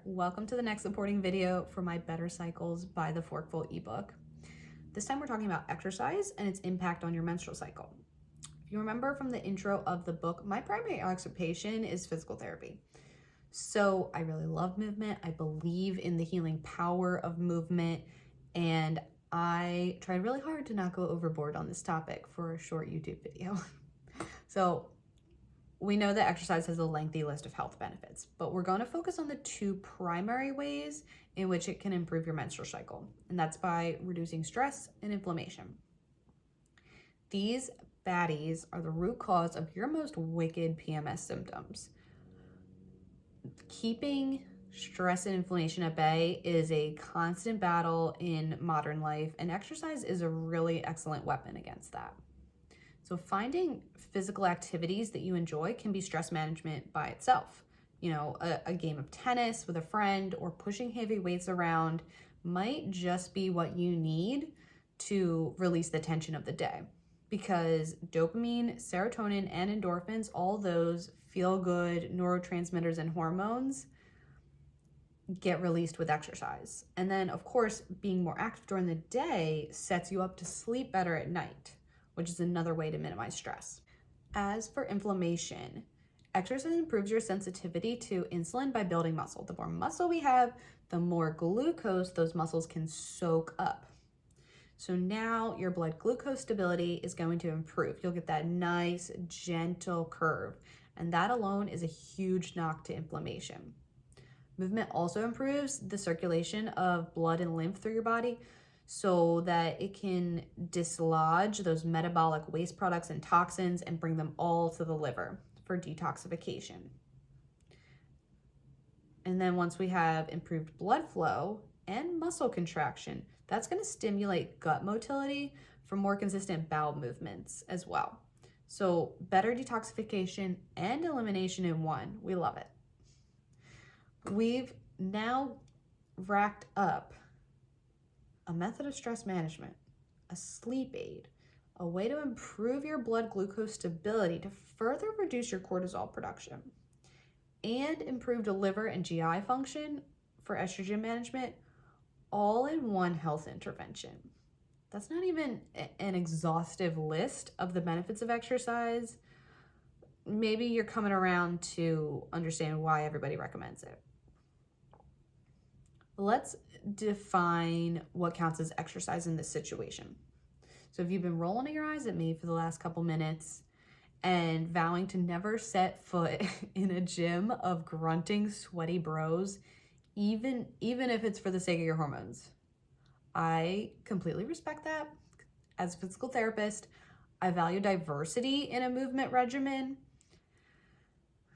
welcome to the next supporting video for my Better Cycles by the Forkful ebook. This time we're talking about exercise and its impact on your menstrual cycle. If you remember from the intro of the book, my primary occupation is physical therapy. So I really love movement. I believe in the healing power of movement, and I tried really hard to not go overboard on this topic for a short YouTube video. So we know that exercise has a lengthy list of health benefits, but we're going to focus on the two primary ways in which it can improve your menstrual cycle, and that's by reducing stress and inflammation. These baddies are the root cause of your most wicked PMS symptoms. Keeping stress and inflammation at bay is a constant battle in modern life, and exercise is a really excellent weapon against that. So finding physical activities that you enjoy can be stress management by itself. You know, a game of tennis with a friend or pushing heavy weights around might just be what you need to release the tension of the day, because dopamine, serotonin, and endorphins, all those feel-good neurotransmitters and hormones, get released with exercise. And then, of course, being more active during the day sets you up to sleep better at night, which is another way to minimize stress. As for inflammation, exercise improves your sensitivity to insulin by building muscle. The more muscle we have, the more glucose those muscles can soak up. So now your blood glucose stability is going to improve. You'll get that nice, gentle curve, and that alone is a huge knock to inflammation. Movement also improves the circulation of blood and lymph through your body, so that it can dislodge those metabolic waste products and toxins and bring them all to the liver for detoxification. And then once we have improved blood flow and muscle contraction, that's going to stimulate gut motility for more consistent bowel movements as well. So better detoxification and elimination in one. We love it. We've now racked up a method of stress management, a sleep aid, a way to improve your blood glucose stability to further reduce your cortisol production, and improved liver and GI function for estrogen management, all in one health intervention. That's not even an exhaustive list of the benefits of exercise. Maybe you're coming around to understand why everybody recommends it. Let's define what counts as exercise in this situation. So if you've been rolling your eyes at me for the last couple minutes and vowing to never set foot in a gym of grunting, sweaty bros, even if it's for the sake of your hormones, I completely respect that. As a physical therapist, I value diversity in a movement regimen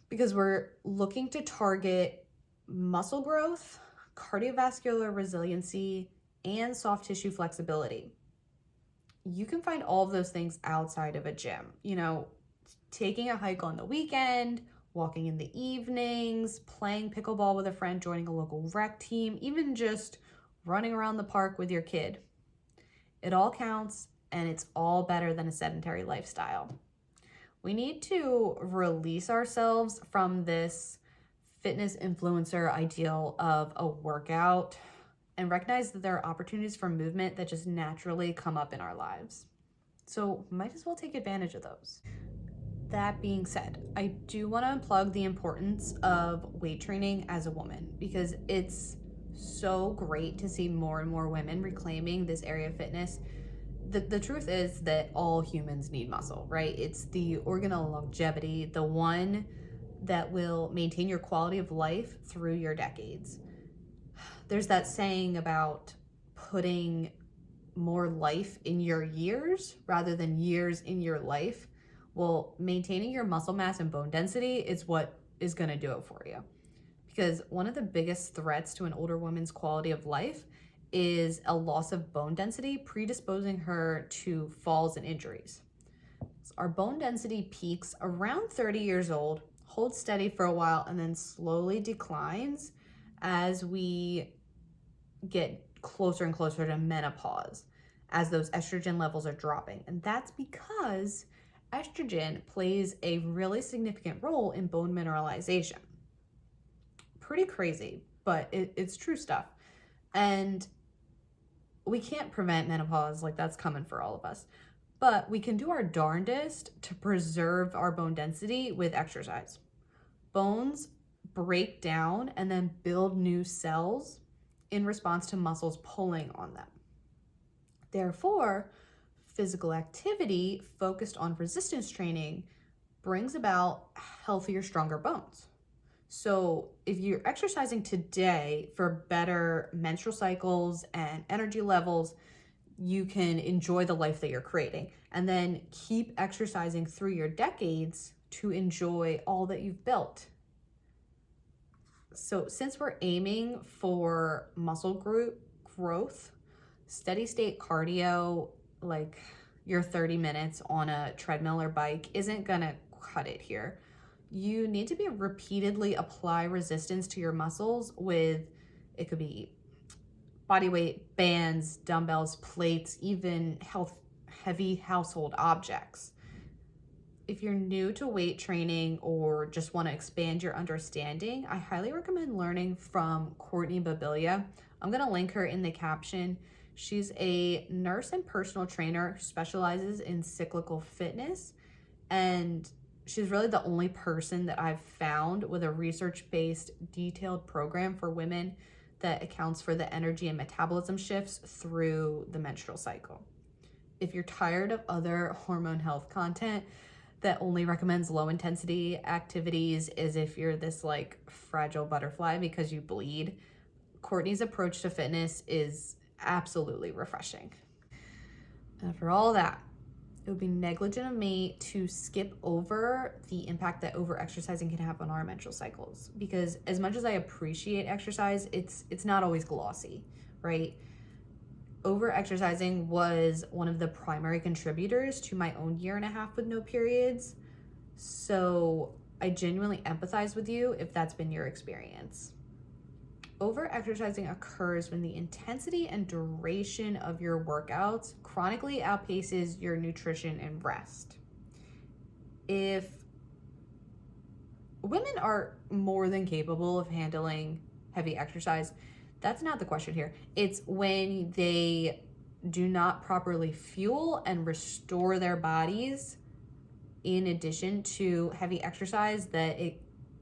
because we're looking to target muscle growth, cardiovascular resiliency, and soft tissue flexibility. You can find all of those things outside of a gym. You know, taking a hike on the weekend, walking in the evenings, playing pickleball with a friend, joining a local rec team, even just running around the park with your kid. It all counts, and it's all better than a sedentary lifestyle. We need to release ourselves from this fitness influencer ideal of a workout and recognize that there are opportunities for movement that just naturally come up in our lives. So might as well take advantage of those. That being said, I do want to unplug the importance of weight training as a woman, because it's so great to see more and more women reclaiming this area of fitness. The truth is that all humans need muscle, right? It's the organ of longevity, the one that will maintain your quality of life through your decades. There's that saying about putting more life in your years rather than years in your life. Well, maintaining your muscle mass and bone density is what is going to do it for you. Because one of the biggest threats to an older woman's quality of life is a loss of bone density, predisposing her to falls and injuries. So our bone density peaks around 30 years old, holds steady for a while, and then slowly declines as we get closer and closer to menopause, as those estrogen levels are dropping. And that's because estrogen plays a really significant role in bone mineralization. Pretty crazy. but it's true stuff. And we can't prevent menopause, like that's coming for all of us. But we can do our darndest to preserve our bone density with exercise. Bones break down and then build new cells in response to muscles pulling on them. Therefore, physical activity focused on resistance training brings about healthier, stronger bones. So if you're exercising today for better menstrual cycles and energy levels, you can enjoy the life that you're creating, and then keep exercising through your decades to enjoy all that you've built. So since we're aiming for muscle growth, steady state cardio, like your 30 minutes on a treadmill or bike, isn't gonna cut it here. You need to be repeatedly apply resistance to your muscles with, it could be body weight, bands, dumbbells, plates, even heavy household objects. If you're new to weight training or just want to expand your understanding, I highly recommend learning from Courtney Babilia. I'm going to link her in the caption. She's a nurse and personal trainer who specializes in cyclical fitness, and she's really the only person that I've found with a research-based, detailed program for women that accounts for the energy and metabolism shifts through the menstrual cycle. If you're tired of other hormone health content that only recommends low intensity activities as if you're this like fragile butterfly because you bleed, Courtney's approach to fitness is absolutely refreshing. After all that, it would be negligent of me to skip over the impact that overexercising can have on our menstrual cycles, because as much as I appreciate exercise, it's not always glossy, right? Overexercising was one of the primary contributors to my own 1.5 years with no periods. So I genuinely empathize with you if that's been your experience. Overexercising occurs when the intensity and duration of your workouts chronically outpaces your nutrition and rest. If women are more than capable of handling heavy exercise, that's not the question here. It's when they do not properly fuel and restore their bodies in addition to heavy exercise that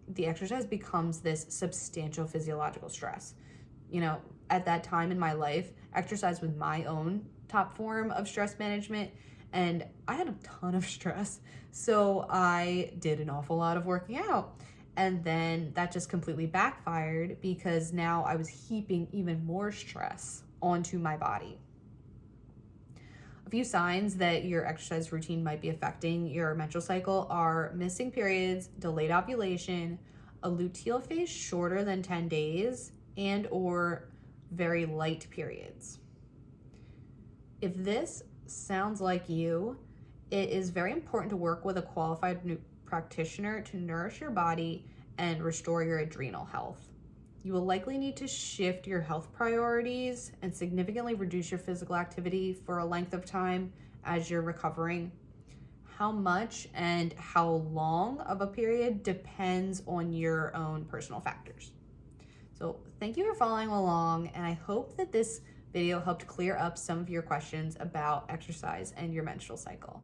the exercise becomes this substantial physiological stress. You know, at that time in my life, exercise was my own top form of stress management, and I had a ton of stress. So I did an awful lot of working out. And then that just completely backfired because now I was heaping even more stress onto my body. A few signs that your exercise routine might be affecting your menstrual cycle are missing periods, delayed ovulation, a luteal phase shorter than 10 days, and or very light periods. If this sounds like you, it is very important to work with a qualified practitioner to nourish your body and restore your adrenal health. You will likely need to shift your health priorities and significantly reduce your physical activity for a length of time as you're recovering. How much and how long of a period depends on your own personal factors. So thank you for following along, and I hope that this video helped clear up some of your questions about exercise and your menstrual cycle.